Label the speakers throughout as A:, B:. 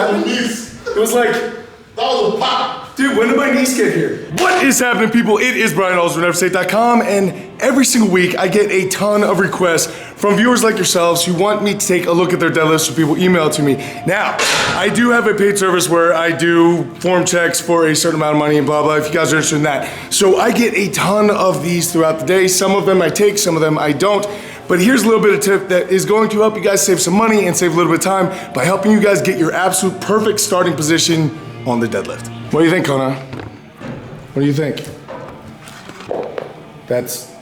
A: happened? It was like, that was a pop. Dude, when did my niece get here? What is happening, people? It is Brian Alsruhe, NEVERsate.com, and every single week I get a ton of requests from viewers like yourselves who want me to take a look at their deadlifts, so people email it to me. Now, I do have a paid service where I do form checks for a certain amount of money and blah, blah, if you guys are interested in that. So I get a ton of these throughout the day. Some of them I take, some of them I don't. But here's a little bit of tip that is going to help you guys save some money and save a little bit of time by helping you guys get your absolute perfect starting position on the deadlift. What do you think, Kona? What do you think? That's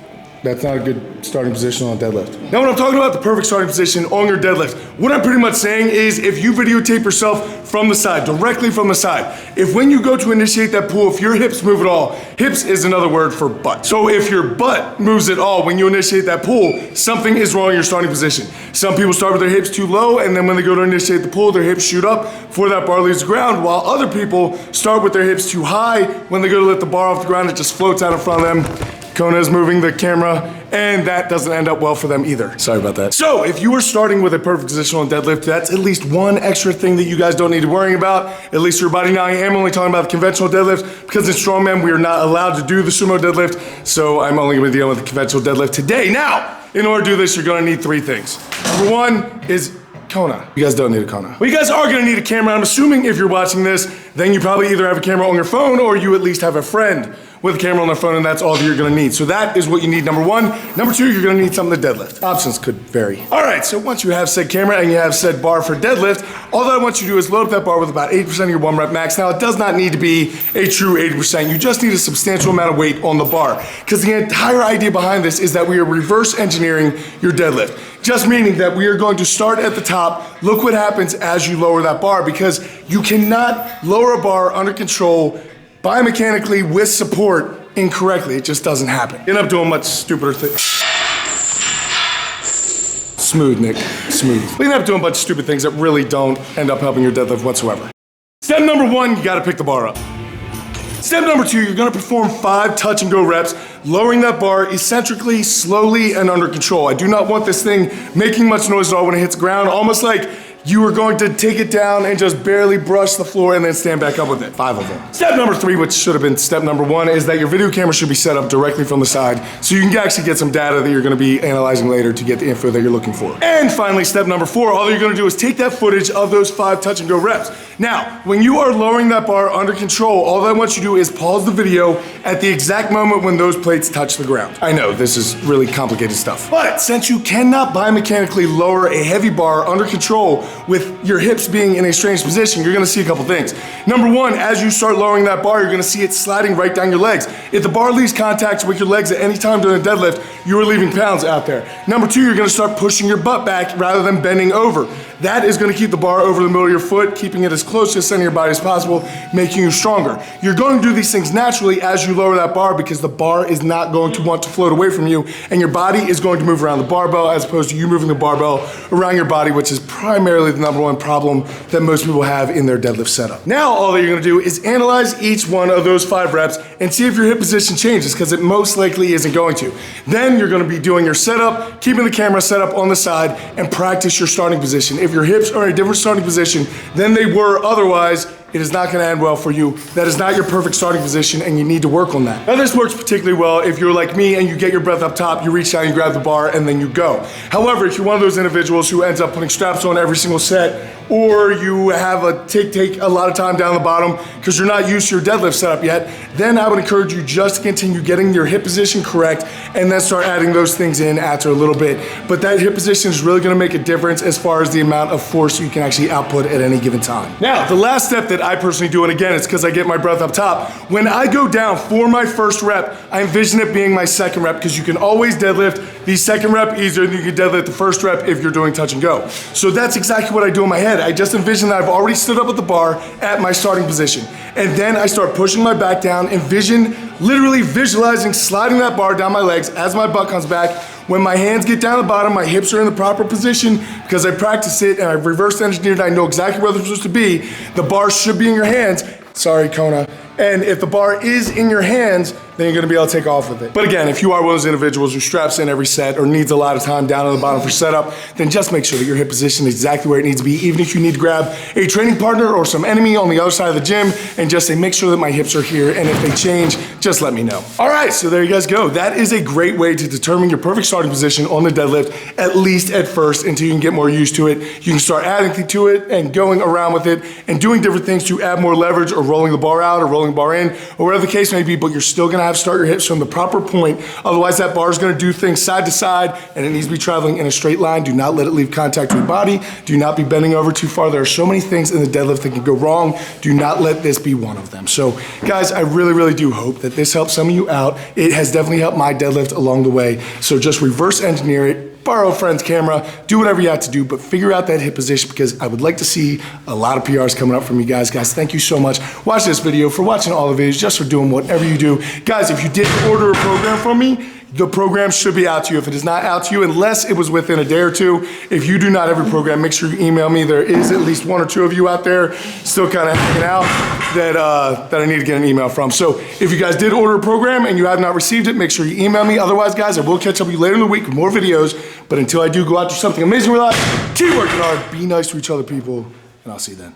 A: not a good starting position on a deadlift. Now when I'm talking about the perfect starting position on your deadlift, what I'm pretty much saying is if you videotape yourself from the side, directly from the side, if when you go to initiate that pull, if your hips move at all, hips is another word for butt. So if your butt moves at all when you initiate that pull, something is wrong in your starting position. Some people start with their hips too low, and then when they go to initiate the pull, their hips shoot up before that bar leaves the ground, while other people start with their hips too high. When they go to lift the bar off the ground, it just floats out in front of them. Kona is moving the camera, and that doesn't end up well for them either. Sorry about that. So if you are starting with a perfect position on deadlift, that's at least one extra thing that you guys don't need to worry about, at least for your body. Now I am only talking about the conventional deadlift because in strongman we are not allowed to do the sumo deadlift, so I'm only gonna be dealing with the conventional deadlift today. Now, in order to do this, you're gonna need three things. Number one is Kona. You guys don't need a Kona. Well, you guys are gonna need a camera. I'm assuming if you're watching this, then you probably either have a camera on your phone or you at least have a friend with a camera on their phone, and that's all that you're gonna need. So that is what you need, number one. Number two, you're gonna need something to deadlift. Options could vary. All right, so once you have said camera and you have said bar for deadlift, all that I want you to do is load up that bar with about 80% of your 1 rep max. Now, it does not need to be a true 80%. You just need a substantial amount of weight on the bar, because the entire idea behind this is that we are reverse engineering your deadlift. Just meaning that we are going to start at the top, look what happens as you lower that bar, because you cannot lower a bar under control biomechanically with support incorrectly. It just doesn't happen. You end up doing much stupider things. Smooth, Nick, smooth. We end up doing a bunch of stupid things that really don't end up helping your deadlift whatsoever. Step number one, you gotta pick the bar up. Step number two, you're gonna perform 5 touch and go reps, lowering that bar eccentrically, slowly, and under control. I do not want this thing making much noise at all when it hits the ground, almost like you are going to take it down and just barely brush the floor and then stand back up with it. 5 of them. Step number 3, which should have been step number 1, is that your video camera should be set up directly from the side so you can actually get some data that you're gonna be analyzing later to get the info that you're looking for. And finally, step number 4, all you're gonna do is take that footage of those 5 touch and go reps. Now, when you are lowering that bar under control, all I want you to do is pause the video at the exact moment when those plates touch the ground. I know, this is really complicated stuff. But since you cannot biomechanically lower a heavy bar under control with your hips being in a strange position, you're gonna see a couple things. Number one, as you start lowering that bar, you're gonna see it sliding right down your legs. If the bar leaves contact with your legs at any time during a deadlift, you are leaving pounds out there. Number two, you're gonna start pushing your butt back rather than bending over. That is gonna keep the bar over the middle of your foot, keeping it as close to the center of your body as possible, making you stronger. You're going to do these things naturally as you lower that bar because the bar is not going to want to float away from you, and your body is going to move around the barbell as opposed to you moving the barbell around your body, which is primarily the number one problem that most people have in their deadlift setup. Now, all that you're gonna do is analyze each one of those 5 reps and see if your hip position changes, because it most likely isn't going to. Then you're gonna be doing your setup, keeping the camera set up on the side, and practice your starting position. If your hips are in a different starting position than they were otherwise, it is not gonna end well for you. That is not your perfect starting position, and you need to work on that. Now, this works particularly well if you're like me and you get your breath up top, you reach down, you grab the bar, and then you go. However, if you're one of those individuals who ends up putting straps on every single set, or you have a take a lot of time down the bottom because you're not used to your deadlift setup yet, then I would encourage you just to continue getting your hip position correct and then start adding those things in after a little bit. But that hip position is really gonna make a difference as far as the amount of force you can actually output at any given time. Now, the last step that I personally do, and again, it's because I get my breath up top, when I go down for my first rep, I envision it being my second rep, because you can always deadlift the second rep easier than you can deadlift the first rep if you're doing touch and go. So that's exactly what I do in my head. I just envision that I've already stood up at the bar at my starting position. And then I start pushing my back down, literally visualizing sliding that bar down my legs as my butt comes back. When my hands get down the bottom, my hips are in the proper position because I practice it and I've reverse engineered, I know exactly where they're supposed to be. The bar should be in your hands. Sorry, Kona. And if the bar is in your hands, then you're gonna be able to take off with it. But again, if you are one of those individuals who straps in every set or needs a lot of time down on the bottom for setup, then just make sure that your hip position is exactly where it needs to be, even if you need to grab a training partner or some enemy on the other side of the gym and just say, make sure that my hips are here, and if they change, just let me know. All right, so there you guys go. That is a great way to determine your perfect starting position on the deadlift, at least at first, until you can get more used to it. You can start adding to it and going around with it and doing different things to add more leverage, or rolling the bar out or rolling the bar in, or whatever the case may be, but you're still gonna have to start your hips from the proper point. Otherwise, that bar is gonna do things side to side, and it needs to be traveling in a straight line. Do not let it leave contact with your body. Do not be bending over too far. There are so many things in the deadlift that can go wrong. Do not let this be one of them. So guys, I really, really do hope that this helps some of you out. It has definitely helped my deadlift along the way. So just reverse engineer it, borrow a friend's camera, do whatever you have to do, but figure out that hip position, because I would like to see a lot of PRs coming up from you guys. Guys, thank you so much for watching this video, for watching all the videos, just for doing whatever you do. Guys, if you did order a program from me, the program should be out to you. If it is not out to you, unless it was within a day or two, if you do not have a program, make sure you email me. There is at least one or two of you out there still kind of hanging out that I need to get an email from. So if you guys did order a program and you have not received it, make sure you email me. Otherwise, guys, I will catch up with you later in the week with more videos. But until I do, go out, do something amazing with life. Keep working hard, be nice to each other, people, and I'll see you then.